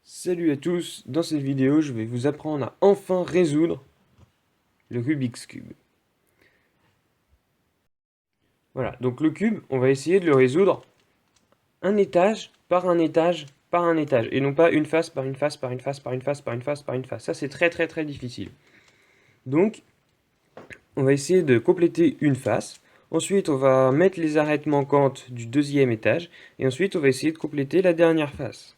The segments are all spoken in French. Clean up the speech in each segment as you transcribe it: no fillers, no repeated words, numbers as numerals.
Salut à tous, dans cette vidéo je vais vous apprendre à enfin résoudre le Rubik's Cube. Voilà, donc le cube, on va essayer de le résoudre un étage par un étage par un étage, et non pas une face par une face par une face par une face par une face par une face. Ça c'est très très très difficile. Donc on va essayer de compléter une face, ensuite on va mettre les arêtes manquantes du deuxième étage, et ensuite on va essayer de compléter la dernière face.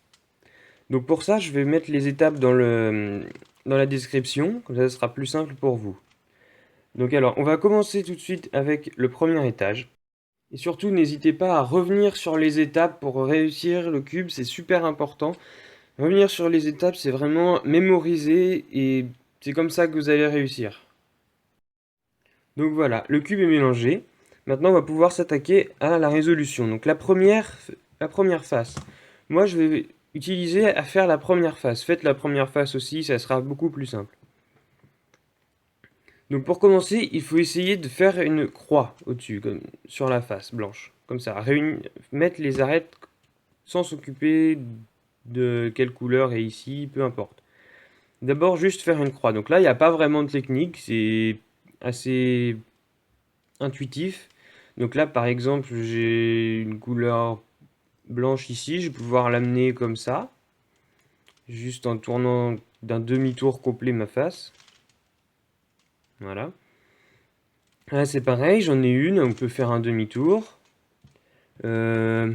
Donc pour ça je vais mettre les étapes dans la description, comme ça ce sera plus simple pour vous. Donc alors, on va commencer tout de suite avec le premier étage. Et surtout, n'hésitez pas à revenir sur les étapes pour réussir le cube, c'est super important. Revenir sur les étapes, c'est vraiment mémoriser et c'est comme ça que vous allez réussir. Donc voilà, le cube est mélangé. Maintenant, on va pouvoir s'attaquer à la résolution. Donc la première face. Moi, je vais utiliser à faire la première face. Faites la première face aussi, ça sera beaucoup plus simple. Donc pour commencer, il faut essayer de faire une croix au-dessus, comme sur la face blanche. Comme ça, mettre les arêtes sans s'occuper de quelle couleur est ici, peu importe. D'abord, juste faire une croix. Donc là, il n'y a pas vraiment de technique, c'est assez intuitif. Donc là, par exemple, j'ai une couleur blanche ici, je vais pouvoir l'amener comme ça, juste en tournant d'un demi-tour complet ma face. Voilà. Là, c'est pareil, j'en ai une, on peut faire un demi-tour. Euh,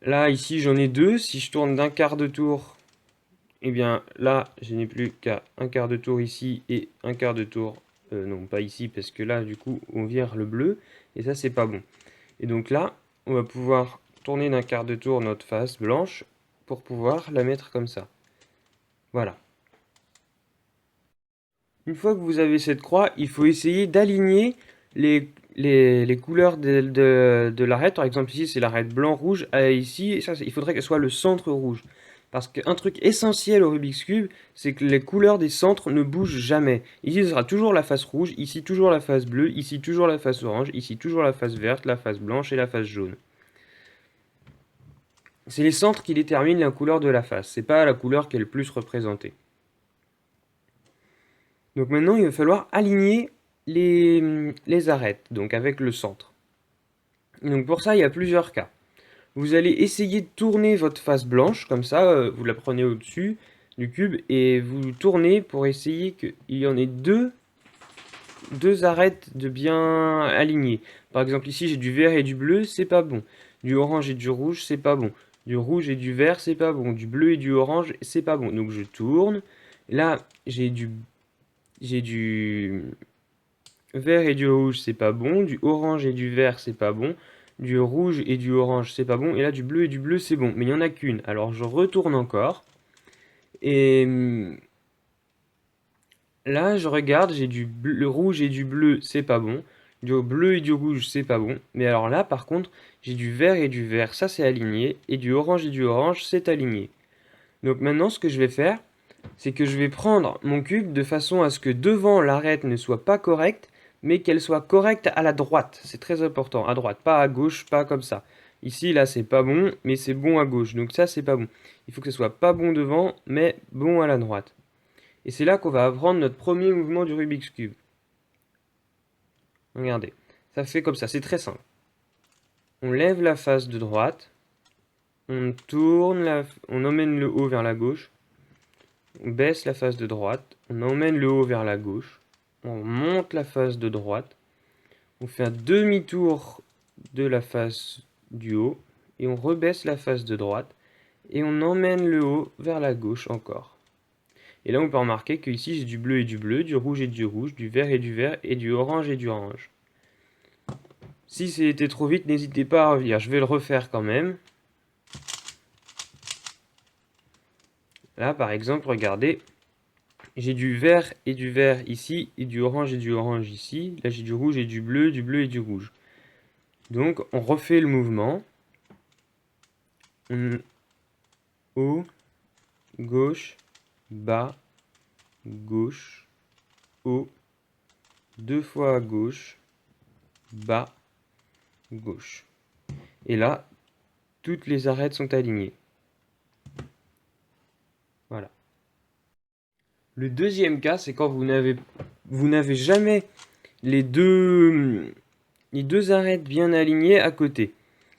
Là, ici, j'en ai deux. Si je tourne d'un quart de tour, eh bien là, je n'ai plus qu'à un quart de tour ici et un quart de tour. Non, pas ici, parce que là, du coup, on vire le bleu. Et ça, c'est pas bon. Et donc là, on va pouvoir tourner d'un quart de tour notre face blanche pour pouvoir la mettre comme ça. Voilà. Une fois que vous avez cette croix, il faut essayer d'aligner les couleurs de l'arête. Par exemple, ici, c'est l'arête blanc-rouge. Ici, ça, il faudrait qu'elle soit le centre rouge. Parce qu'un truc essentiel au Rubik's Cube, c'est que les couleurs des centres ne bougent jamais. Ici, ce sera toujours la face rouge, ici, toujours la face bleue, ici, toujours la face orange, ici, toujours la face verte, la face blanche et la face jaune. C'est les centres qui déterminent la couleur de la face, c'est pas la couleur qui est le plus représentée. Donc maintenant, il va falloir aligner les arêtes, donc avec le centre. Donc pour ça, il y a plusieurs cas. Vous allez essayer de tourner votre face blanche, comme ça, vous la prenez au-dessus du cube et vous tournez pour essayer qu'il y en ait deux arêtes de bien alignées. Par exemple, ici, j'ai du vert et du bleu, c'est pas bon. Du orange et du rouge, c'est pas bon. Du rouge et du vert, c'est pas bon. Du bleu et du orange, c'est pas bon. Donc je tourne. Là, j'ai du vert et du rouge, c'est pas bon. Du orange et du vert, c'est pas bon. Du rouge et du orange, c'est pas bon. Et là, du bleu et du bleu, c'est bon. Mais il n'y en a qu'une. Alors, je retourne encore. Et là, je regarde, j'ai le rouge et du bleu, c'est pas bon. Du bleu et du rouge, c'est pas bon. Mais alors là, par contre, j'ai du vert et du vert, ça c'est aligné. Et du orange, c'est aligné. Donc maintenant, ce que je vais faire, c'est que je vais prendre mon cube de façon à ce que devant l'arête ne soit pas correcte, mais qu'elle soit correcte à la droite. C'est très important, à droite, pas à gauche, pas comme ça. Ici, là, c'est pas bon, mais c'est bon à gauche. Donc ça, c'est pas bon. Il faut que ce soit pas bon devant, mais bon à la droite. Et c'est là qu'on va apprendre notre premier mouvement du Rubik's Cube. Regardez, ça fait comme ça, c'est très simple. On lève la face de droite, on tourne, on emmène le haut vers la gauche, on baisse la face de droite, on emmène le haut vers la gauche, on monte la face de droite, on fait un demi-tour de la face du haut, et on rebaisse la face de droite, et on emmène le haut vers la gauche encore. Et là on peut remarquer que ici j'ai du bleu et du bleu, du rouge et du rouge, du vert et du vert, et du orange et du orange. Si c'était trop vite, n'hésitez pas à revenir, je vais le refaire quand même. Là par exemple, regardez, j'ai du vert et du vert ici, et du orange ici. Là j'ai du rouge et du bleu et du rouge. Donc on refait le mouvement. Haut, gauche, bas, gauche, haut, deux fois à gauche, bas, gauche. Et là, toutes les arêtes sont alignées. Le deuxième cas, c'est quand vous n'avez jamais les deux arêtes bien alignées à côté.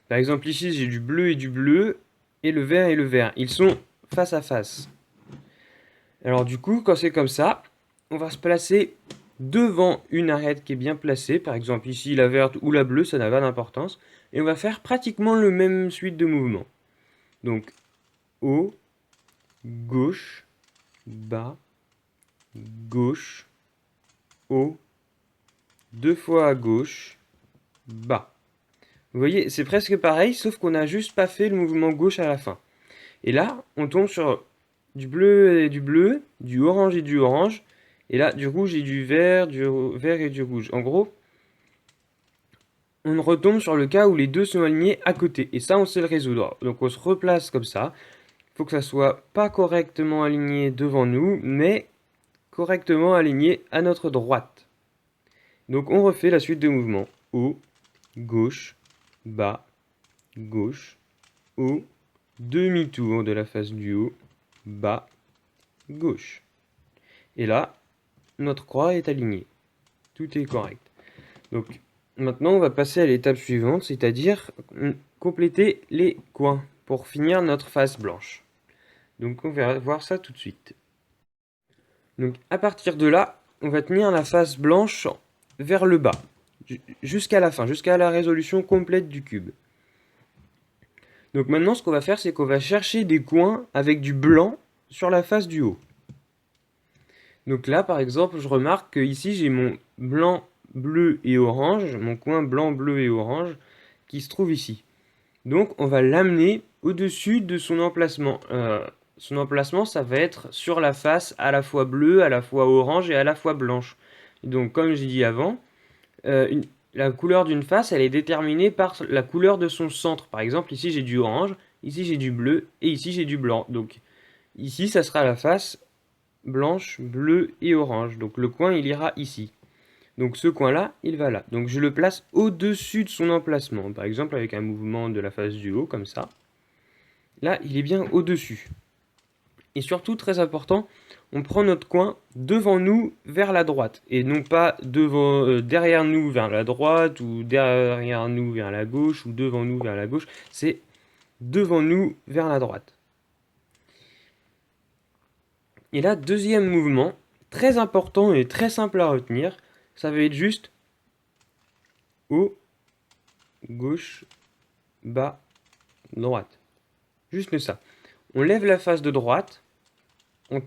Par exemple, ici, j'ai du bleu, et le vert. Ils sont face à face. Alors du coup, quand c'est comme ça, on va se placer devant une arête qui est bien placée. Par exemple, ici, la verte ou la bleue, ça n'a pas d'importance. Et on va faire pratiquement le même suite de mouvements. Donc, haut, gauche, bas, gauche, haut, deux fois à gauche, bas. Vous voyez, c'est presque pareil, sauf qu'on n'a juste pas fait le mouvement gauche à la fin. Et là, on tombe sur du bleu, du orange et du orange, et là, du rouge et du vert et du rouge. En gros, on retombe sur le cas où les deux sont alignés à côté, et ça, on sait le résoudre. Donc on se replace comme ça. Il faut que ça soit pas correctement aligné devant nous, mais correctement aligné à notre droite. Donc on refait la suite de mouvements. Haut, gauche, bas, gauche, haut, demi-tour de la face du haut, bas, gauche. Et là, notre croix est alignée. Tout est correct. Donc maintenant, on va passer à l'étape suivante, c'est-à-dire compléter les coins pour finir notre face blanche. Donc on va voir ça tout de suite. Donc à partir de là, on va tenir la face blanche vers le bas, jusqu'à la fin, jusqu'à la résolution complète du cube. Donc maintenant, ce qu'on va faire, c'est qu'on va chercher des coins avec du blanc sur la face du haut. Donc là, par exemple, je remarque que ici, j'ai mon blanc, bleu et orange, mon coin blanc, bleu et orange, qui se trouve ici. Donc on va l'amener au-dessus de son emplacement. Son emplacement, ça va être sur la face à la fois bleue, à la fois orange et à la fois blanche. Et donc comme j'ai dit avant, la couleur d'une face, elle est déterminée par la couleur de son centre. Par exemple, ici j'ai du orange, ici j'ai du bleu et ici j'ai du blanc. Donc ici, ça sera la face blanche, bleue et orange. Donc le coin, il ira ici. Donc ce coin-là, il va là. Donc je le place au-dessus de son emplacement. Par exemple, avec un mouvement de la face du haut, comme ça. Là, il est bien au-dessus. Et surtout, très important, on prend notre coin devant nous vers la droite. Et non pas derrière nous vers la droite, ou derrière nous vers la gauche, ou devant nous vers la gauche. C'est devant nous vers la droite. Et là, deuxième mouvement, très important et très simple à retenir, ça va être juste haut, gauche, bas, droite. Juste ça. On lève la face de droite, on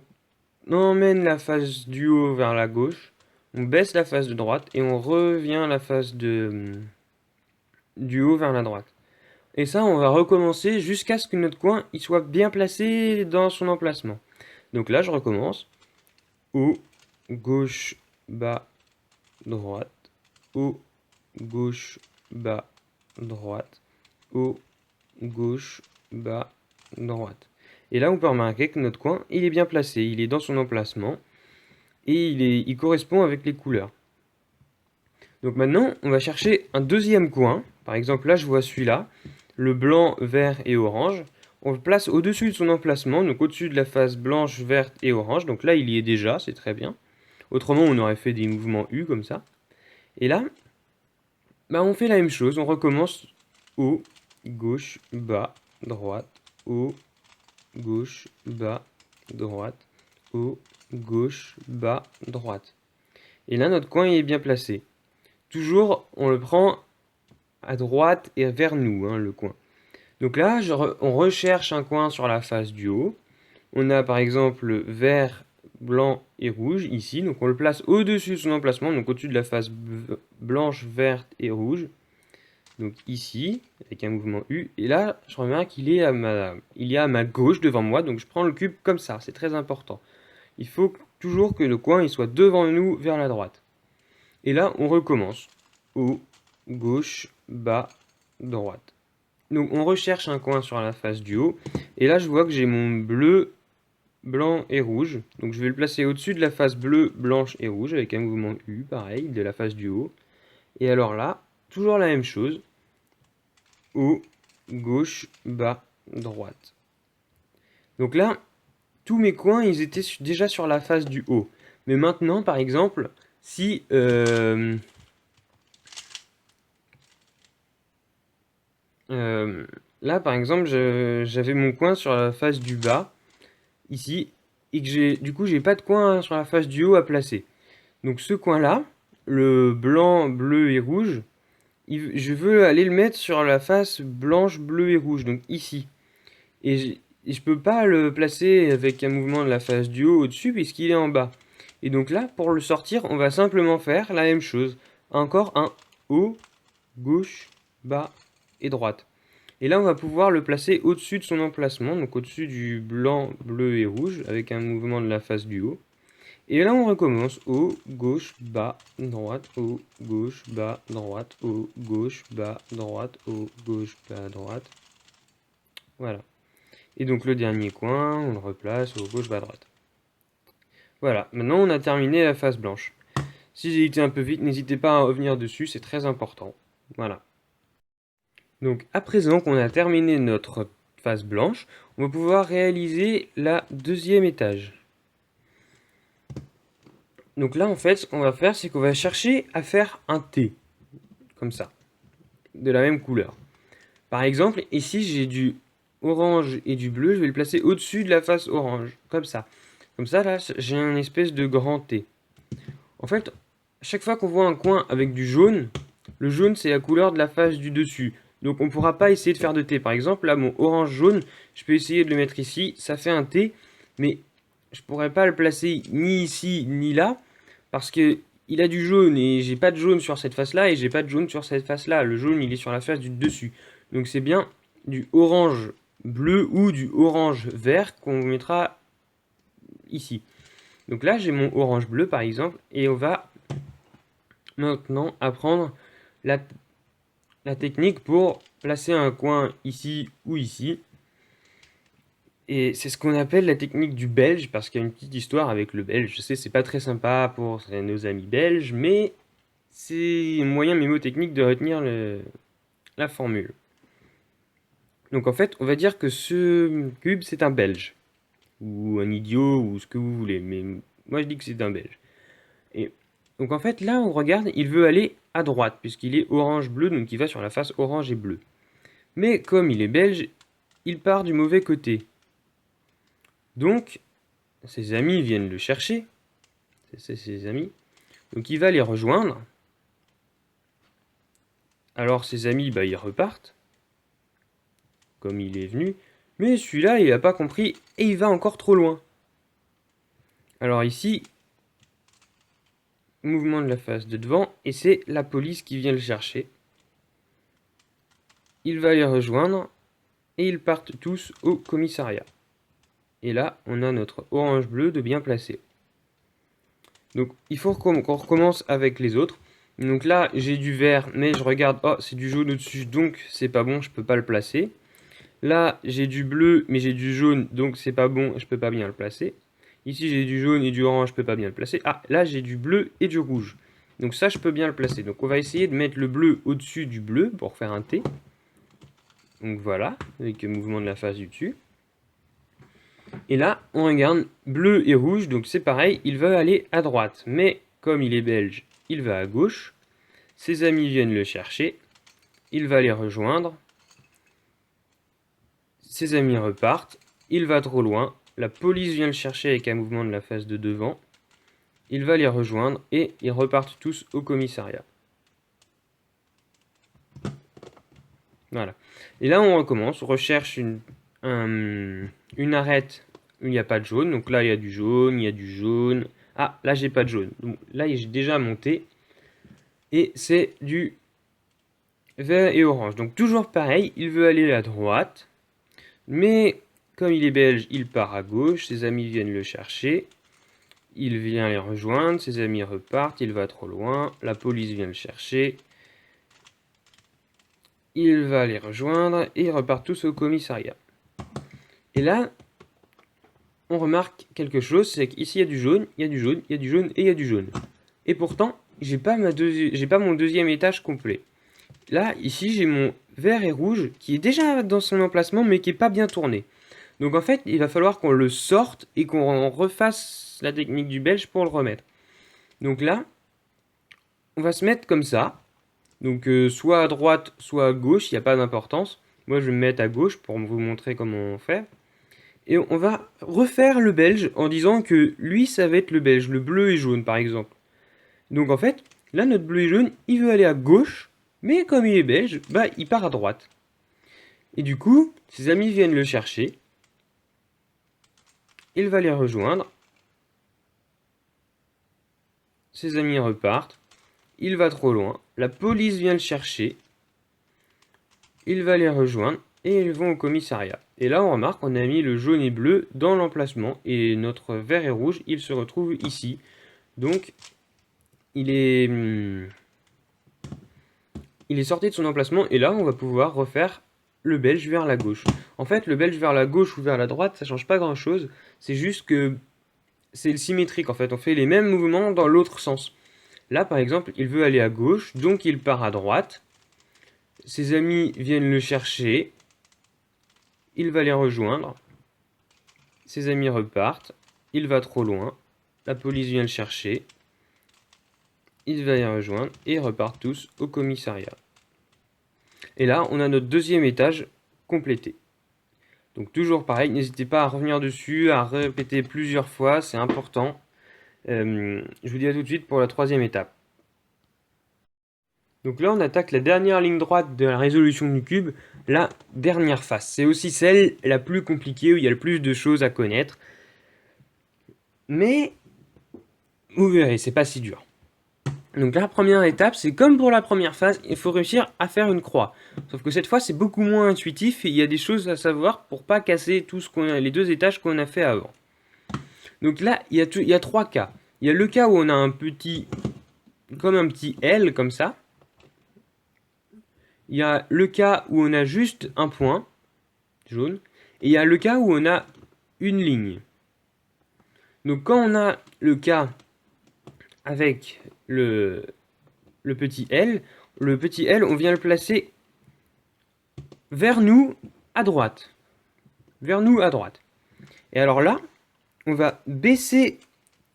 emmène la face du haut vers la gauche, on baisse la face de droite et on revient la face du haut vers la droite. Et ça, on va recommencer jusqu'à ce que notre coin il soit bien placé dans son emplacement. Donc là, je recommence. Haut, gauche, bas, droite. Haut, gauche, bas, droite. Haut, gauche, bas, droite. Et là, on peut remarquer que notre coin, il est bien placé, il est dans son emplacement, et il correspond avec les couleurs. Donc maintenant, on va chercher un deuxième coin. Par exemple, là, je vois celui-là, le blanc, vert et orange. On le place au-dessus de son emplacement, donc au-dessus de la face blanche, verte et orange. Donc là, il y est déjà, c'est très bien. Autrement, on aurait fait des mouvements U comme ça. Et là, on fait la même chose, on recommence haut, gauche, bas, droite, haut, gauche, bas, droite, haut, gauche, bas, droite. Et là, notre coin est bien placé. Toujours, on le prend à droite et vers nous, le coin. Donc là, on recherche un coin sur la face du haut. On a par exemple vert, blanc et rouge ici. Donc on le place au-dessus de son emplacement, donc au-dessus de la face blanche, verte et rouge. Donc ici, avec un mouvement U. Et là, je remarque qu'il est à ma gauche devant moi. Donc je prends le cube comme ça, c'est très important. Il faut toujours que le coin il soit devant nous vers la droite. Et là, on recommence. Haut, gauche, bas, droite. Donc on recherche un coin sur la face du haut. Et là, je vois que j'ai mon bleu, blanc et rouge. Donc je vais le placer au-dessus de la face bleue, blanche et rouge avec un mouvement U, pareil, de la face du haut. Et alors là, toujours la même chose. Haut, gauche, bas, droite. Donc là, tous mes coins, ils étaient déjà sur la face du haut. Mais maintenant, par exemple, si... là, par exemple, j'avais mon coin sur la face du bas, ici, et que du coup, j'ai pas de coin sur la face du haut à placer. Donc ce coin-là, le blanc, bleu et rouge, je veux aller le mettre sur la face blanche, bleue et rouge, donc ici. Et je peux pas le placer avec un mouvement de la face du haut au-dessus puisqu'il est en bas. Et donc là, pour le sortir, on va simplement faire la même chose. Encore un haut, gauche, bas et droite. Et là, on va pouvoir le placer au-dessus de son emplacement, donc au-dessus du blanc, bleu et rouge, avec un mouvement de la face du haut. Et là, on recommence. Haut, gauche, bas, droite, haut, gauche, bas, droite, haut, gauche, bas, droite, haut, gauche, bas, droite. Voilà. Et donc le dernier coin, on le replace haut, gauche, bas, droite. Voilà, maintenant on a terminé la face blanche. Si j'ai été un peu vite, n'hésitez pas à revenir dessus, c'est très important. Voilà. Donc à présent qu'on a terminé notre face blanche, on va pouvoir réaliser la deuxième étage. Donc là en fait, ce qu'on va faire, c'est qu'on va chercher à faire un T. Comme ça. De la même couleur. Par exemple, ici j'ai du orange et du bleu, je vais le placer au-dessus de la face orange. Comme ça. Comme ça, là, j'ai un espèce de grand T. En fait, chaque fois qu'on voit un coin avec du jaune, le jaune, c'est la couleur de la face du dessus. Donc, on ne pourra pas essayer de faire de T. Par exemple, là, mon orange-jaune, je peux essayer de le mettre ici. Ça fait un T, mais je ne pourrais pas le placer ni ici, ni là, parce que il a du jaune, et j'ai pas de jaune sur cette face-là, et j'ai pas de jaune sur cette face-là. Le jaune, il est sur la face du dessus. Donc, c'est bien du orange bleu ou du orange vert qu'on mettra ici. Donc là, j'ai mon orange bleu par exemple, et on va maintenant apprendre la technique pour placer un coin ici ou ici. Et c'est ce qu'on appelle la technique du belge, parce qu'il y a une petite histoire avec le belge. Je sais, c'est pas très sympa pour nos amis belges, mais c'est un moyen mémotechnique de retenir la formule. Donc en fait, on va dire que ce cube, c'est un belge. Ou un idiot, ou ce que vous voulez. Mais moi, je dis que c'est un belge. Et donc en fait, là, on regarde, il veut aller à droite, puisqu'il est orange-bleu, donc il va sur la face orange et bleu. Mais comme il est belge, il part du mauvais côté. Donc, ses amis viennent le chercher. C'est ses amis. Donc il va les rejoindre. Alors ses amis, bah, ils repartent. Comme il est venu. Mais celui-là, il n'a pas compris et il va encore trop loin. Alors ici, mouvement de la face de devant, et c'est la police qui vient le chercher. Il va les rejoindre, et ils partent tous au commissariat. Et là, on a notre orange-bleu de bien placé. Donc, il faut qu'on recommence avec les autres. Donc là, j'ai du vert, mais je regarde, oh, c'est du jaune au-dessus, donc c'est pas bon, je peux pas le placer. Là, j'ai du bleu, mais j'ai du jaune, donc c'est pas bon, je peux pas bien le placer. Ici, j'ai du jaune et du orange, je peux pas bien le placer. Ah, là, j'ai du bleu et du rouge. Donc ça, je peux bien le placer. Donc on va essayer de mettre le bleu au-dessus du bleu pour faire un T. Donc voilà, avec le mouvement de la face du dessus. Et là, on regarde bleu et rouge, donc c'est pareil, il va aller à droite. Mais comme il est belge, il va à gauche. Ses amis viennent le chercher. Il va les rejoindre. Ses amis repartent. Il va trop loin. La police vient le chercher avec un mouvement de la face de devant. Il va les rejoindre et ils repartent tous au commissariat. Voilà. Et là, on recommence. On recherche une arête où il n'y a pas de jaune. Donc là, il y a du jaune, il y a du jaune. Ah, là, j'ai pas de jaune. Donc là, j'ai déjà monté. Et c'est du vert et orange. Donc toujours pareil, il veut aller à droite. Mais comme il est belge, il part à gauche. Ses amis viennent le chercher. Il vient les rejoindre. Ses amis repartent. Il va trop loin. La police vient le chercher. Il va les rejoindre et ils repartent tous au commissariat. Et là, on remarque quelque chose, c'est qu'ici il y a du jaune, il y a du jaune, il y a du jaune et il y a du jaune. Et pourtant, j'ai pas mon deuxième étage complet. Là, ici, j'ai mon vert et rouge qui est déjà dans son emplacement mais qui est pas bien tourné. Donc en fait, il va falloir qu'on le sorte et qu'on refasse la technique du belge pour le remettre. Donc là, on va se mettre comme ça. Donc soit à droite, soit à gauche, il n'y a pas d'importance. Moi, je vais me mettre à gauche pour vous montrer comment on fait. Et on va refaire le belge en disant que lui, ça va être le belge, le bleu et jaune par exemple. Donc en fait, là, notre bleu et jaune, il veut aller à gauche, mais comme il est belge, bah, il part à droite. Et du coup, ses amis viennent le chercher. Il va les rejoindre. Ses amis repartent. Il va trop loin. La police vient le chercher. Il va les rejoindre et ils vont au commissariat. Et là, on remarque qu'on a mis le jaune et bleu dans l'emplacement et notre vert et rouge, il se retrouve ici. Donc, il est sorti de son emplacement et là, on va pouvoir refaire le belge vers la gauche. En fait, le belge vers la gauche ou vers la droite, ça change pas grand-chose. C'est juste que c'est symétrique en fait. On fait les mêmes mouvements dans l'autre sens. Là, par exemple, il veut aller à gauche, donc il part à droite. Ses amis viennent le chercher. Il va les rejoindre. Ses amis repartent. Il va trop loin. La police vient le chercher. Il va les rejoindre et ils repartent tous au commissariat. Et là, on a notre deuxième étage complété. Donc toujours pareil, n'hésitez pas à revenir dessus, à répéter plusieurs fois, c'est important. Je vous dis à tout de suite pour la troisième étape. Donc là, on attaque la dernière ligne droite de la résolution du cube, la dernière face. C'est aussi celle la plus compliquée, où il y a le plus de choses à connaître. Mais, vous verrez, c'est pas si dur. Donc la première étape, c'est comme pour la première phase, il faut réussir à faire une croix. Sauf que cette fois, c'est beaucoup moins intuitif et il y a des choses à savoir pour pas casser tout ce les deux étages qu'on a fait avant. Donc là, il y a trois cas. Il y a le cas où on a un petit, comme un petit L, comme ça. Il y a le cas où on a juste un point, jaune. Et il y a le cas où on a une ligne. Donc quand on a le cas avec le petit L, on vient le placer vers nous à droite. Vers nous à droite. Et alors là, on va baisser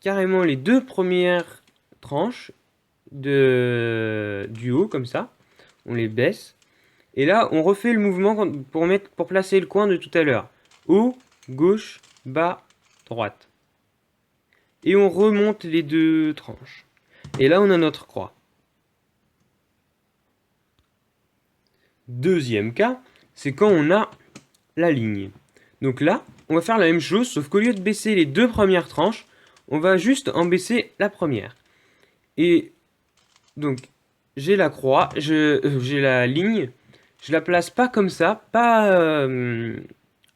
carrément les deux premières tranches du haut, comme ça. On les baisse. Et là, on refait le mouvement pour placer le coin de tout à l'heure. Haut, gauche, bas, droite. Et on remonte les deux tranches. Et là, on a notre croix. Deuxième cas, c'est quand on a la ligne. Donc là, on va faire la même chose, sauf qu'au lieu de baisser les deux premières tranches, on va juste en baisser la première. Et donc, j'ai la croix, j'ai la ligne, je la place pas comme ça, pas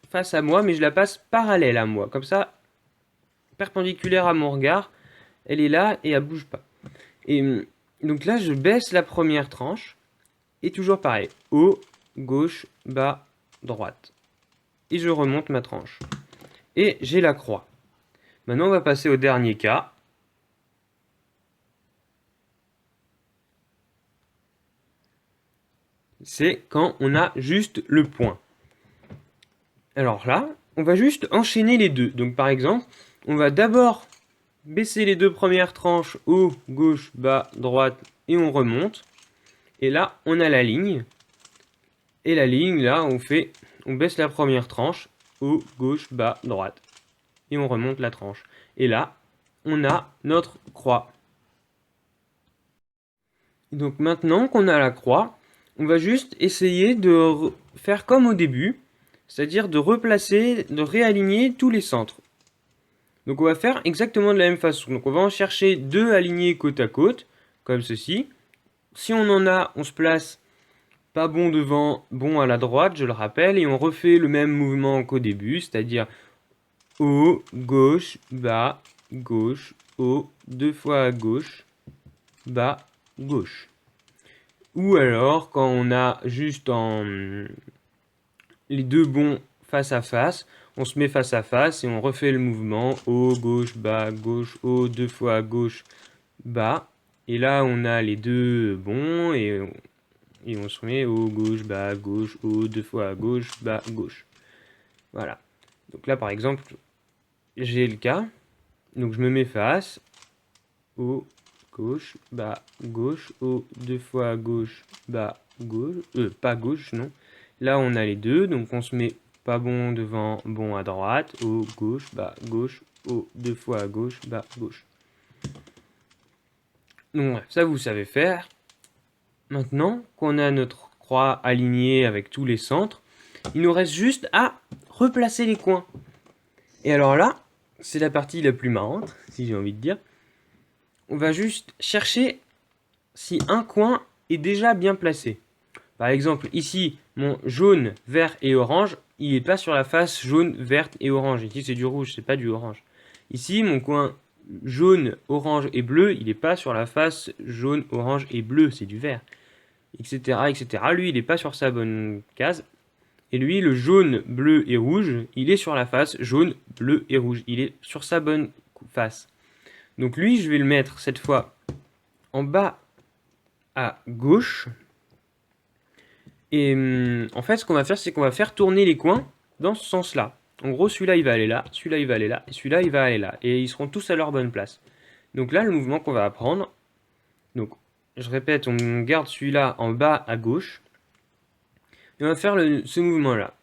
face à moi, mais je la passe parallèle à moi, comme ça, perpendiculaire à mon regard, elle est là et elle bouge pas. Et donc là, je baisse la première tranche, et toujours pareil, haut, gauche, bas, droite. Et je remonte ma tranche. Et j'ai la croix. Maintenant, on va passer au dernier cas. C'est quand on a juste le point. Alors là, on va juste enchaîner les deux. Donc par exemple, on va d'abord baisser les deux premières tranches, haut, gauche, bas, droite, et on remonte. Et là, on a la ligne. Et la ligne, là, on baisse la première tranche, haut, gauche, bas, droite. Et on remonte la tranche. Et là, on a notre croix. Donc maintenant qu'on a la croix, on va juste essayer de faire comme au début, c'est-à-dire de replacer, de réaligner tous les centres. Donc on va faire exactement de la même façon. Donc on va en chercher deux alignés côte à côte, comme ceci. Si on en a, on se place pas bon devant, bon à la droite, je le rappelle, et on refait le même mouvement qu'au début, c'est-à-dire haut, gauche, bas, gauche, haut, deux fois à gauche, bas, gauche. Ou alors, quand on a juste les deux bons face à face, on se met face à face et on refait le mouvement haut, gauche, bas, gauche, haut, deux fois à gauche, bas. Et là, on a les deux bons et on se met haut, gauche, bas, gauche, haut, deux fois à gauche, bas, gauche. Voilà. Donc là, par exemple, j'ai le cas. Donc je me mets face, haut, gauche, bas, gauche, haut, 2 fois gauche, bas, gauche, pas gauche, non. Là, on a les deux, donc on se met pas bon devant, bon à droite, haut, gauche, gauche, haut, 2 fois à gauche, bas, gauche. Donc bref, ça vous savez faire. Maintenant qu'on a notre croix alignée avec tous les centres, il nous reste juste à replacer les coins. Et alors là, c'est la partie la plus marrante, si j'ai envie de dire. On va juste chercher si un coin est déjà bien placé. Par exemple, ici, mon jaune, vert et orange, il n'est pas sur la face jaune, verte et orange. Ici, c'est du rouge, c'est pas du orange. Ici, mon coin jaune, orange et bleu, il n'est pas sur la face jaune, orange et bleu, c'est du vert. Etc. etc. Lui, il n'est pas sur sa bonne case. Et lui, le jaune, bleu et rouge, il est sur la face jaune, bleu et rouge. Il est sur sa bonne face. Donc lui, je vais le mettre cette fois en bas à gauche. Et en fait, ce qu'on va faire, c'est qu'on va faire tourner les coins dans ce sens-là. En gros, celui-là, il va aller là, celui-là, il va aller là, et celui-là, il va aller là. Et ils seront tous à leur bonne place. Donc là, le mouvement qu'on va apprendre, donc je répète, on garde celui-là en bas à gauche. Et on va faire ce mouvement-là.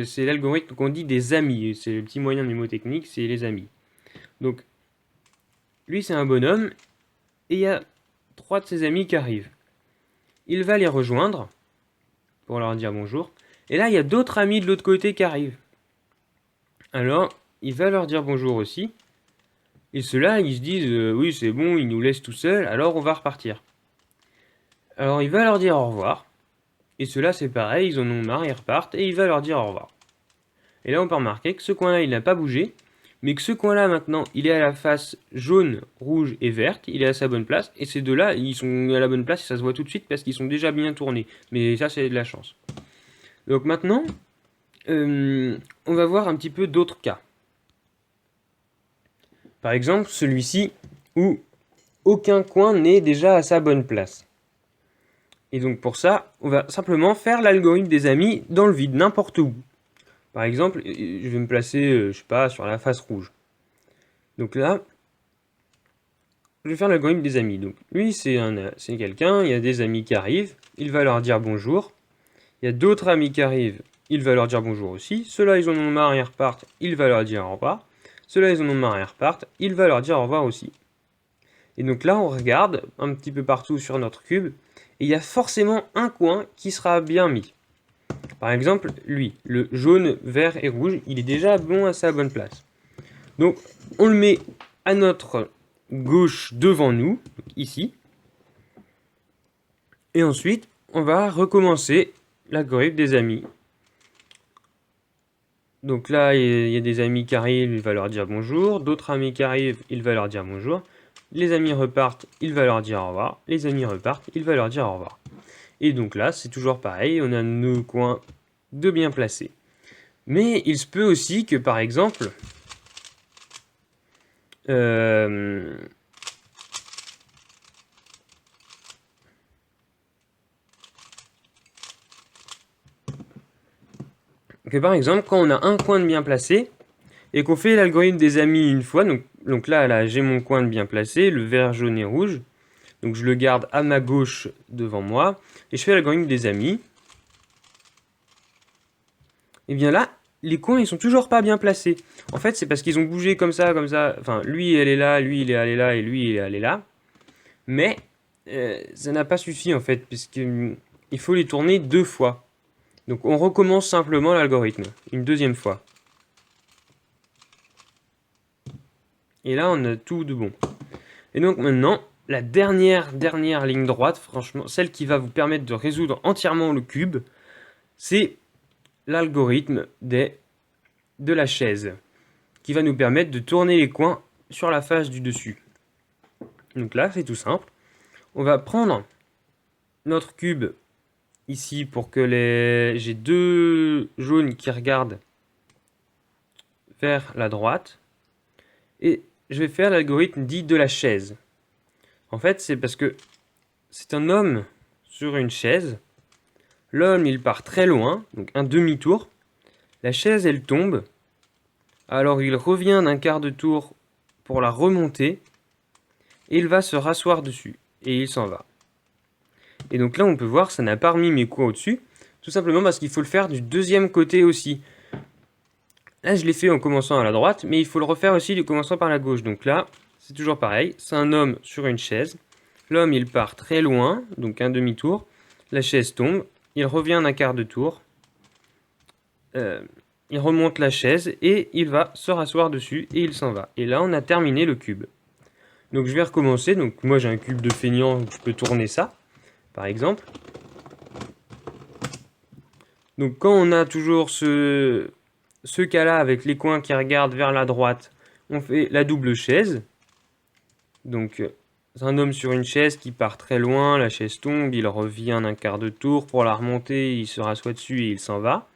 C'est l'algorithme qu'on dit des amis. C'est le petit moyen mnémotechnique, c'est les amis. Donc, lui, c'est un bonhomme, et il y a 3 de ses amis qui arrivent. Il va les rejoindre pour leur dire bonjour. Et là, il y a d'autres amis de l'autre côté qui arrivent. Alors, il va leur dire bonjour aussi. Et ceux-là, ils se disent oui, c'est bon, ils nous laissent tout seuls, alors on va repartir. Alors, il va leur dire au revoir. Et ceux-là, c'est pareil, ils en ont marre, ils repartent, et il va leur dire au revoir. Et là, on peut remarquer que ce coin-là, il n'a pas bougé, mais que ce coin-là, maintenant, il est à la face jaune, rouge et verte, il est à sa bonne place, et ces deux-là, ils sont à la bonne place, et ça se voit tout de suite parce qu'ils sont déjà bien tournés. Mais ça, c'est de la chance. Donc maintenant, on va voir un petit peu d'autres cas. Par exemple, celui-ci, où aucun coin n'est déjà à sa bonne place. Et donc pour ça, on va simplement faire l'algorithme des amis dans le vide, n'importe où. Par exemple, je vais me placer, je sais pas, sur la face rouge. Donc là, je vais faire l'algorithme des amis. Donc lui, c'est quelqu'un, il y a des amis qui arrivent, il va leur dire bonjour. Il y a d'autres amis qui arrivent, il va leur dire bonjour aussi. Ceux-là, ils en ont marre, ils repartent, il va leur dire au revoir. Ceux-là, ils en ont marre, ils repartent, il va leur dire au revoir aussi. Et donc là, on regarde un petit peu partout sur notre cube, et il y a forcément un coin qui sera bien mis. Par exemple, lui, le jaune, vert et rouge, il est déjà bon à sa bonne place. Donc, on le met à notre gauche devant nous, ici. Et ensuite, on va recommencer l'algorithme des amis. Donc là, il y a des amis qui arrivent, il va leur dire bonjour. D'autres amis qui arrivent, il va leur dire bonjour. Les amis repartent, il va leur dire au revoir. Les amis repartent, il va leur dire au revoir. Et donc là, c'est toujours pareil, on a nos coins de bien placés. Mais il se peut aussi que, par exemple, que par exemple, quand on a un coin de bien placé, et qu'on fait l'algorithme des amis une fois, donc là j'ai mon coin de bien placé, le vert, jaune et rouge, donc je le garde à ma gauche devant moi, et je fais l'algorithme des amis, et bien là, les coins ils sont toujours pas bien placés. En fait, c'est parce qu'ils ont bougé comme ça, enfin lui elle est là, lui il est allé là, et lui il est allé là, mais ça n'a pas suffi en fait, puisqu'il faut les tourner 2 fois. Donc on recommence simplement l'algorithme, une deuxième fois. Et là, on a tout de bon. Et donc maintenant, la dernière ligne droite, franchement, celle qui va vous permettre de résoudre entièrement le cube, c'est l'algorithme de la chaise, qui va nous permettre de tourner les coins sur la face du dessus. Donc là, c'est tout simple. On va prendre notre cube ici pour que j'ai 2 jaunes qui regardent vers la droite. Et je vais faire l'algorithme dit de la chaise. En fait, c'est parce que c'est un homme sur une chaise. L'homme, il part très loin, donc un demi-tour. La chaise, elle tombe. Alors il revient d'un quart de tour pour la remonter, et il va se rasseoir dessus, et il s'en va. Et donc là on peut voir, ça n'a pas remis mes coins au-dessus, tout simplement parce qu'il faut le faire du deuxième côté aussi. Là je l'ai fait en commençant à la droite, mais il faut le refaire aussi en commençant par la gauche. Donc là, c'est toujours pareil, c'est un homme sur une chaise. L'homme il part très loin, donc un demi-tour, la chaise tombe, il revient d'un quart de tour, il remonte la chaise et il va se rasseoir dessus et il s'en va. Et là on a terminé le cube. Donc je vais recommencer, donc moi j'ai un cube de feignant, donc je peux tourner ça, par exemple. Donc quand on a toujours ce cas-là avec les coins qui regardent vers la droite, on fait la double chaise. Donc c'est un homme sur une chaise qui part très loin, la chaise tombe, il revient d'un quart de tour pour la remonter, il se rassoit dessus et il s'en va.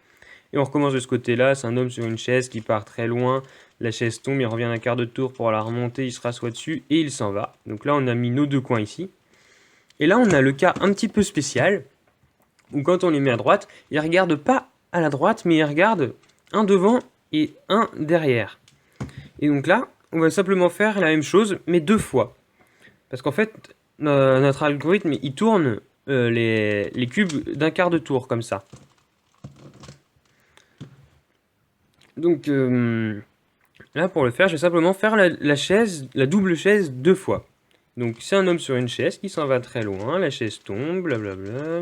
Et on recommence de ce côté-là, c'est un homme sur une chaise qui part très loin, la chaise tombe, il revient d'un quart de tour pour la remonter, il se rassoit dessus et il s'en va. Donc là on a mis nos deux coins ici. Et là on a le cas un petit peu spécial, où quand on les met à droite, ils ne regardent pas à la droite, mais ils regardent un devant et un derrière. Et donc là, on va simplement faire la même chose, mais deux fois. Parce qu'en fait, notre algorithme, il tourne les cubes d'un quart de tour, comme ça. Donc là, pour le faire, je vais simplement faire la double chaise deux fois. Donc c'est un homme sur une chaise qui s'en va très loin, la chaise tombe, blablabla.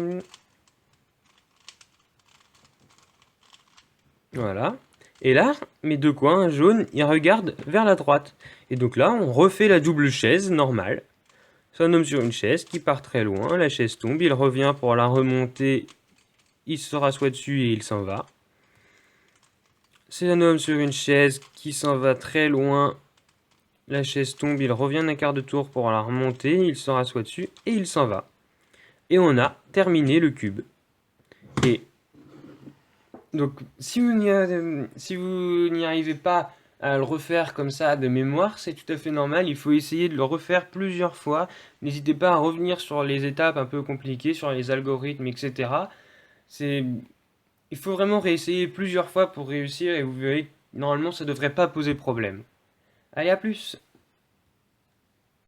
Voilà. Et là, mes deux coins jaunes, ils regardent vers la droite. Et donc là, on refait la double chaise normale. C'est un homme sur une chaise qui part très loin, la chaise tombe, il revient pour la remonter, il se rassoit dessus et il s'en va. C'est un homme sur une chaise qui s'en va très loin, la chaise tombe, il revient d'un quart de tour pour la remonter, il se rassoit dessus et il s'en va. Et on a terminé le cube. Et donc, si vous n'y arrivez pas à le refaire comme ça de mémoire, c'est tout à fait normal. Il faut essayer de le refaire plusieurs fois. N'hésitez pas à revenir sur les étapes un peu compliquées, sur les algorithmes, etc. Il faut vraiment réessayer plusieurs fois pour réussir et vous verrez, normalement, ça ne devrait pas poser problème. Allez, à plus!